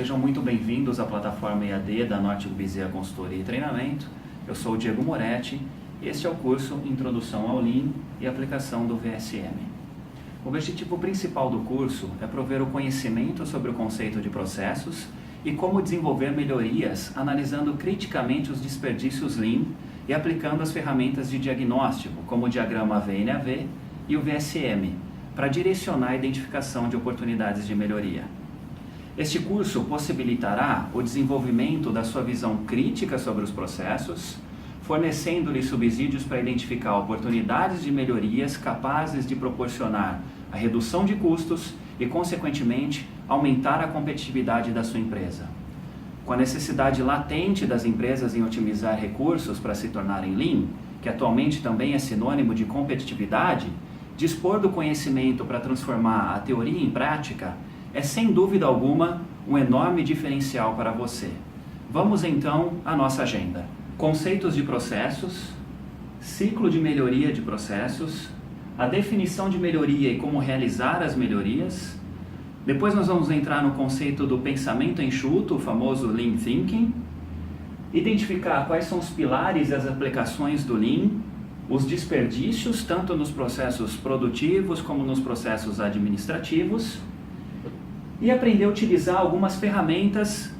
sejam muito bem-vindos à plataforma EAD da Nortic Bezerra Consultoria e Treinamento. Eu sou o Diego Moretti e este é o curso Introdução ao Lean e Aplicação do VSM. O objetivo principal do curso é prover o conhecimento sobre o conceito de processos e como desenvolver melhorias analisando criticamente os desperdícios Lean e aplicando as ferramentas de diagnóstico, como o diagrama VNAV e o VSM, para direcionar a identificação de oportunidades de melhoria. Este curso possibilitará o desenvolvimento da sua visão crítica sobre os processos, fornecendo-lhe subsídios para identificar oportunidades de melhorias capazes de proporcionar a redução de custos e, consequentemente, aumentar a competitividade da sua empresa. Com a necessidade latente das empresas em otimizar recursos para se tornarem Lean, que atualmente também é sinônimo de competitividade, dispor do conhecimento para transformar a teoria em prática é, sem dúvida alguma, um enorme diferencial para você. Vamos então à nossa agenda. Conceitos de processos, ciclo de melhoria de processos, a definição de melhoria e como realizar as melhorias. Depois nós vamos entrar no conceito do pensamento enxuto, o famoso Lean Thinking, identificar quais são os pilares e as aplicações do Lean, os desperdícios, tanto nos processos produtivos como nos processos administrativos, e aprender a utilizar algumas ferramentas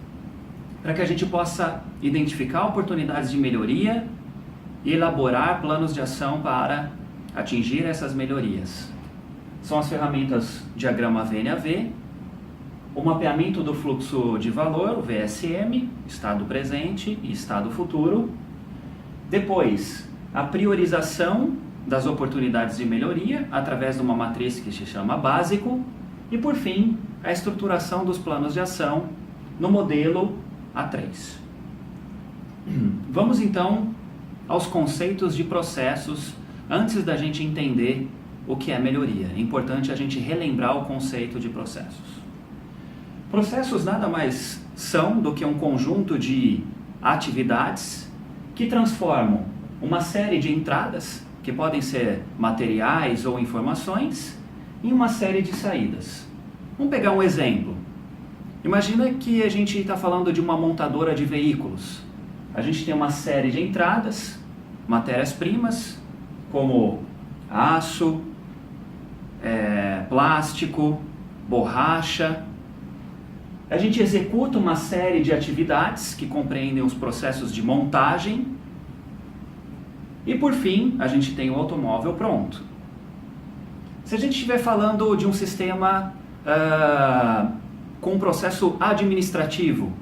para que a gente possa identificar oportunidades de melhoria e elaborar planos de ação para atingir essas melhorias. São as ferramentas diagrama VNAV, o mapeamento do fluxo de valor, o VSM, estado presente e estado futuro. Depois, a priorização das oportunidades de melhoria através de uma matriz que se chama básico. E por fim, a estruturação dos planos de ação no modelo A3. Vamos então aos conceitos de processos antes da gente entender o que é melhoria. É importante a gente relembrar o conceito de processos. Processos nada mais são do que um conjunto de atividades que transformam uma série de entradas, que podem ser materiais ou informações, em uma série de saídas. Vamos pegar um exemplo. Imagina que a gente está falando de uma montadora de veículos. A gente tem uma série de entradas, matérias-primas, como aço, plástico, borracha. A gente executa uma série de atividades que compreendem os processos de montagem. E por fim, a gente tem o automóvel pronto. Se a gente estiver falando de um sistema com um processo administrativo,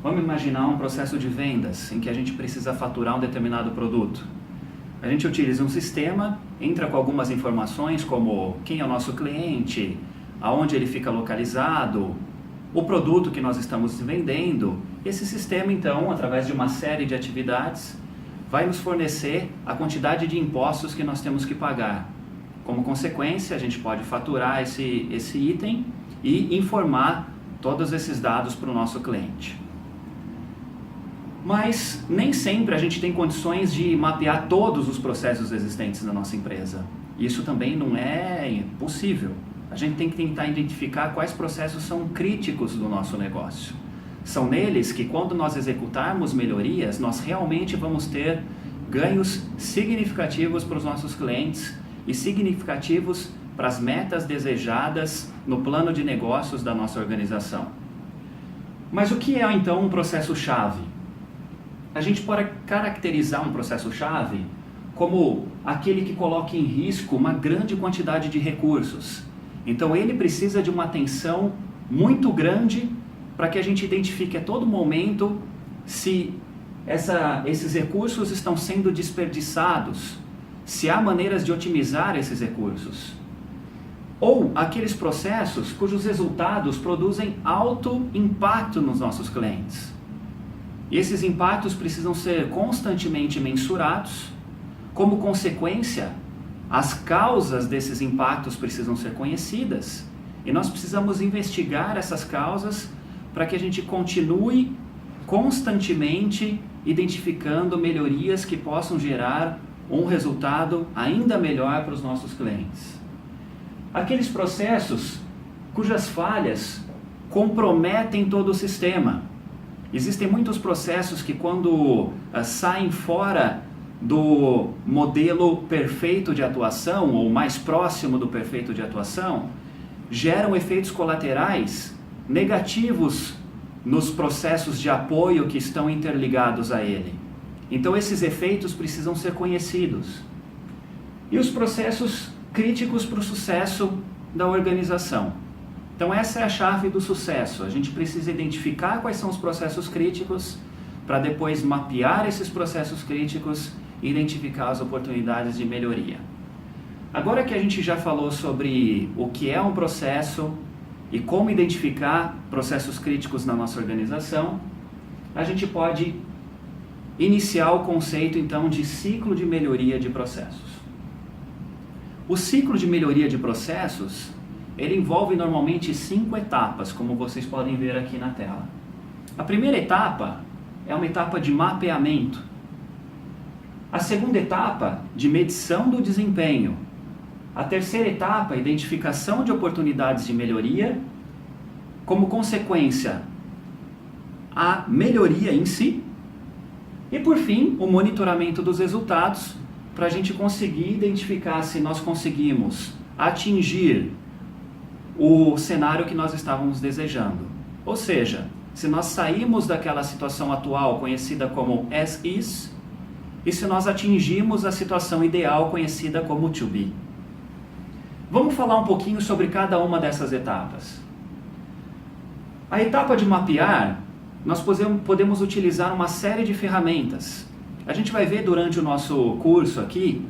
vamos imaginar um processo de vendas em que a gente precisa faturar um determinado produto. A gente utiliza um sistema, entra com algumas informações como quem é o nosso cliente, aonde ele fica localizado, o produto que nós estamos vendendo. Esse sistema, então, através de uma série de atividades, vai nos fornecer a quantidade de impostos que nós temos que pagar. Como consequência, a gente pode faturar esse item e informar todos esses dados para o nosso cliente. Mas nem sempre a gente tem condições de mapear todos os processos existentes na nossa empresa. Isso também não é possível. A gente tem que tentar identificar quais processos são críticos do nosso negócio. São neles que, quando nós executarmos melhorias, nós realmente vamos ter ganhos significativos para os nossos clientes e significativos para as metas desejadas no plano de negócios da nossa organização. Mas o que é então um processo-chave? A gente pode caracterizar um processo-chave como aquele que coloca em risco uma grande quantidade de recursos. Então ele precisa de uma atenção muito grande para que a gente identifique a todo momento se esses recursos estão sendo desperdiçados, se há maneiras de otimizar esses recursos. Ou aqueles processos cujos resultados produzem alto impacto nos nossos clientes. E esses impactos precisam ser constantemente mensurados. Como consequência, as causas desses impactos precisam ser conhecidas. E nós precisamos investigar essas causas para que a gente continue constantemente identificando melhorias que possam gerar um resultado ainda melhor para os nossos clientes. Aqueles processos cujas falhas comprometem todo o sistema. Existem muitos processos que quando saem fora do modelo perfeito de atuação, ou mais próximo do perfeito de atuação, geram efeitos colaterais negativos nos processos de apoio que estão interligados a ele. Então esses efeitos precisam ser conhecidos. E os processos críticos para o sucesso da organização. Então essa é a chave do sucesso. A gente precisa identificar quais são os processos críticos para depois mapear esses processos críticos e identificar as oportunidades de melhoria. Agora que a gente já falou sobre o que é um processo e como identificar processos críticos na nossa organização, a gente pode iniciar o conceito então de ciclo de melhoria de processos. O ciclo de melhoria de processos, ele envolve normalmente 5 etapas, como vocês podem ver aqui na tela. A primeira etapa é uma etapa de mapeamento. A segunda etapa, de medição do desempenho. A terceira etapa, identificação de oportunidades de melhoria. Como consequência, a melhoria em si. E por fim, o monitoramento dos resultados, para a gente conseguir identificar se nós conseguimos atingir o cenário que nós estávamos desejando. Ou seja, se nós saímos daquela situação atual conhecida como as is, e se nós atingimos a situação ideal conhecida como to be. Vamos falar um pouquinho sobre cada uma dessas etapas. A etapa de mapear, nós podemos utilizar uma série de ferramentas. A gente vai ver durante o nosso curso aqui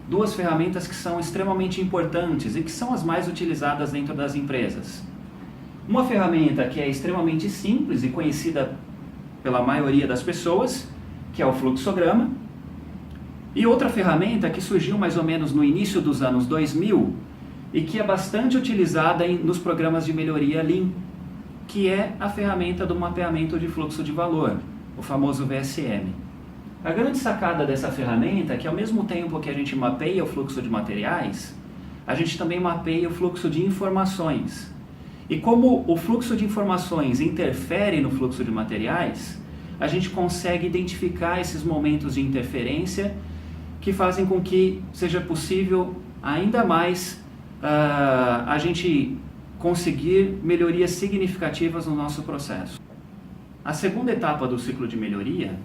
2 ferramentas que são extremamente importantes e que são as mais utilizadas dentro das empresas. Uma ferramenta que é extremamente simples e conhecida pela maioria das pessoas, que é o fluxograma, e outra ferramenta que surgiu mais ou menos no início dos anos 2000 e que é bastante utilizada nos programas de melhoria Lean, que é a ferramenta do mapeamento de fluxo de valor, o famoso VSM. A grande sacada dessa ferramenta é que ao mesmo tempo que a gente mapeia o fluxo de materiais, a gente também mapeia o fluxo de informações. E como o fluxo de informações interfere no fluxo de materiais, a gente consegue identificar esses momentos de interferência que fazem com que seja possível ainda mais a gente conseguir melhorias significativas no nosso processo. A segunda etapa do ciclo de melhoria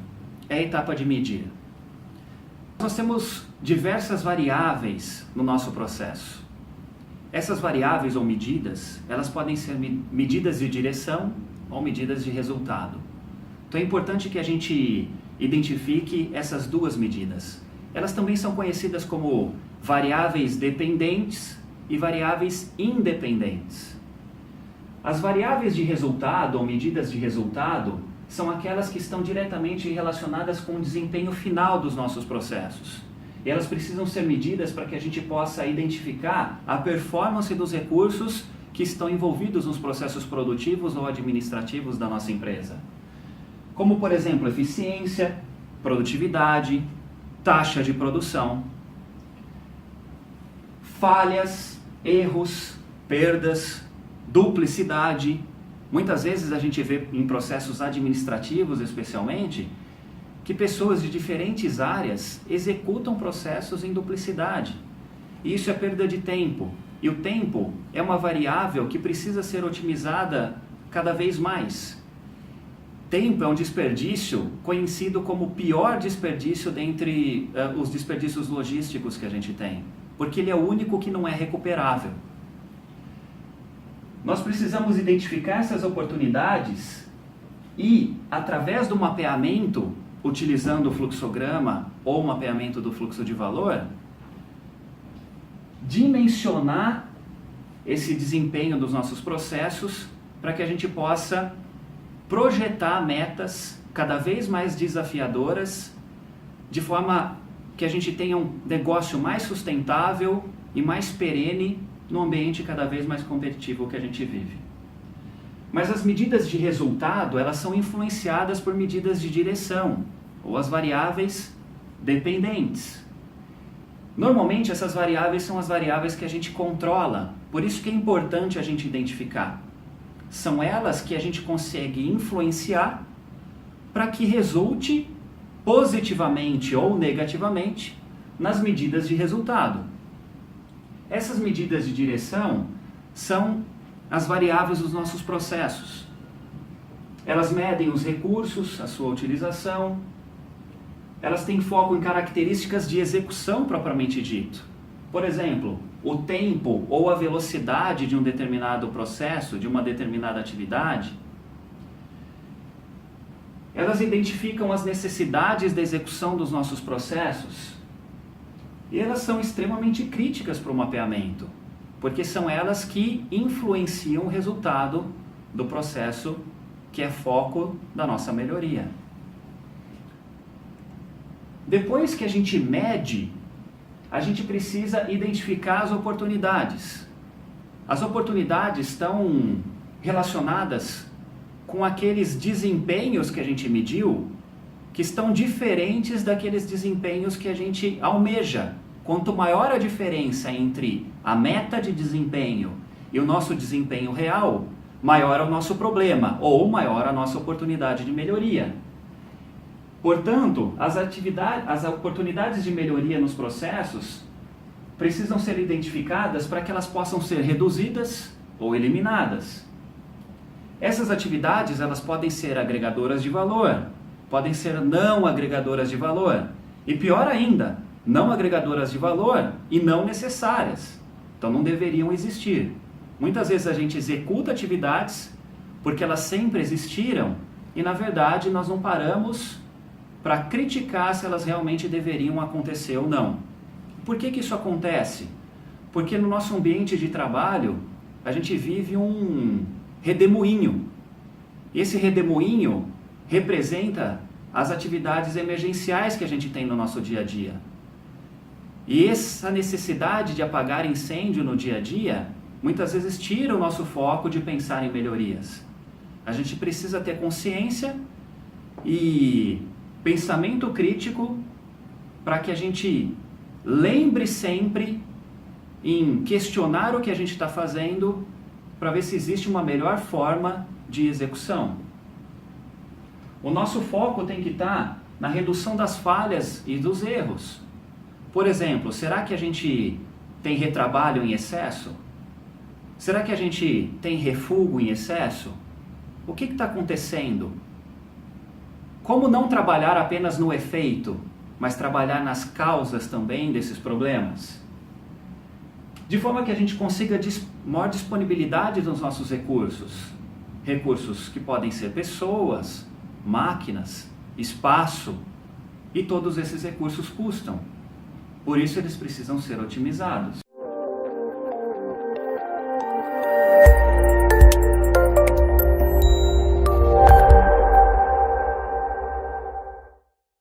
é a etapa de medir. Nós temos diversas variáveis no nosso processo. Essas variáveis ou medidas, elas podem ser medidas de direção ou medidas de resultado. Então é importante que a gente identifique essas 2 medidas. Elas também são conhecidas como variáveis dependentes e variáveis independentes. As variáveis de resultado ou medidas de resultado são aquelas que estão diretamente relacionadas com o desempenho final dos nossos processos. E elas precisam ser medidas para que a gente possa identificar a performance dos recursos que estão envolvidos nos processos produtivos ou administrativos da nossa empresa. Como, por exemplo, eficiência, produtividade, taxa de produção, falhas, erros, perdas, duplicidade. Muitas vezes a gente vê em processos administrativos, especialmente, que pessoas de diferentes áreas executam processos em duplicidade. E isso é perda de tempo. E o tempo é uma variável que precisa ser otimizada cada vez mais. Tempo é um desperdício conhecido como o pior desperdício dentre os desperdícios logísticos que a gente tem, porque ele é o único que não é recuperável. Nós precisamos identificar essas oportunidades e, através do mapeamento, utilizando o fluxograma ou o mapeamento do fluxo de valor, dimensionar esse desempenho dos nossos processos para que a gente possa projetar metas cada vez mais desafiadoras, de forma que a gente tenha um negócio mais sustentável e mais perene num ambiente cada vez mais competitivo que a gente vive. Mas as medidas de resultado, elas são influenciadas por medidas de direção, ou as variáveis dependentes. Normalmente essas variáveis são as variáveis que a gente controla, por isso que é importante a gente identificar. são elas que a gente consegue influenciar para que resulte positivamente ou negativamente nas medidas de resultado. Essas medidas de direção são as variáveis dos nossos processos. Elas medem os recursos, a sua utilização, elas têm foco em características de execução propriamente dito. Por exemplo, o tempo ou a velocidade de um determinado processo, de uma determinada atividade. Elas identificam as necessidades da execução dos nossos processos e elas são extremamente críticas para o mapeamento, porque são elas que influenciam o resultado do processo que é foco da nossa melhoria. Depois que a gente mede, a gente precisa identificar as oportunidades. As oportunidades estão relacionadas com aqueles desempenhos que a gente mediu, que estão diferentes daqueles desempenhos que a gente almeja. Quanto maior a diferença entre a meta de desempenho e o nosso desempenho real, maior é o nosso problema, ou maior a nossa oportunidade de melhoria. Portanto, as oportunidades de melhoria nos processos precisam ser identificadas para que elas possam ser reduzidas ou eliminadas. Essas atividades elas podem ser agregadoras de valor, podem ser não agregadoras de valor e pior ainda, não agregadoras de valor e não necessárias. Então não deveriam existir. Muitas vezes a gente executa atividades porque elas sempre existiram e na verdade nós não paramos para criticar se elas realmente deveriam acontecer ou não. Por que isso acontece? Porque no nosso ambiente de trabalho a gente vive um redemoinho. Esse redemoinho representa as atividades emergenciais que a gente tem no nosso dia a dia. E essa necessidade de apagar incêndio no dia a dia, muitas vezes tira o nosso foco de pensar em melhorias. A gente precisa ter consciência e pensamento crítico para que a gente lembre sempre em questionar o que a gente está fazendo para ver se existe uma melhor forma de execução. O nosso foco tem que estar na redução das falhas e dos erros. Por exemplo, será que a gente tem retrabalho em excesso? Será que a gente tem refúgio em excesso? O que está acontecendo? Como não trabalhar apenas no efeito, mas trabalhar nas causas também desses problemas? De forma que a gente consiga maior disponibilidade dos nossos recursos. Recursos que podem ser pessoas, máquinas, espaço, e todos esses recursos custam. Por isso eles precisam ser otimizados.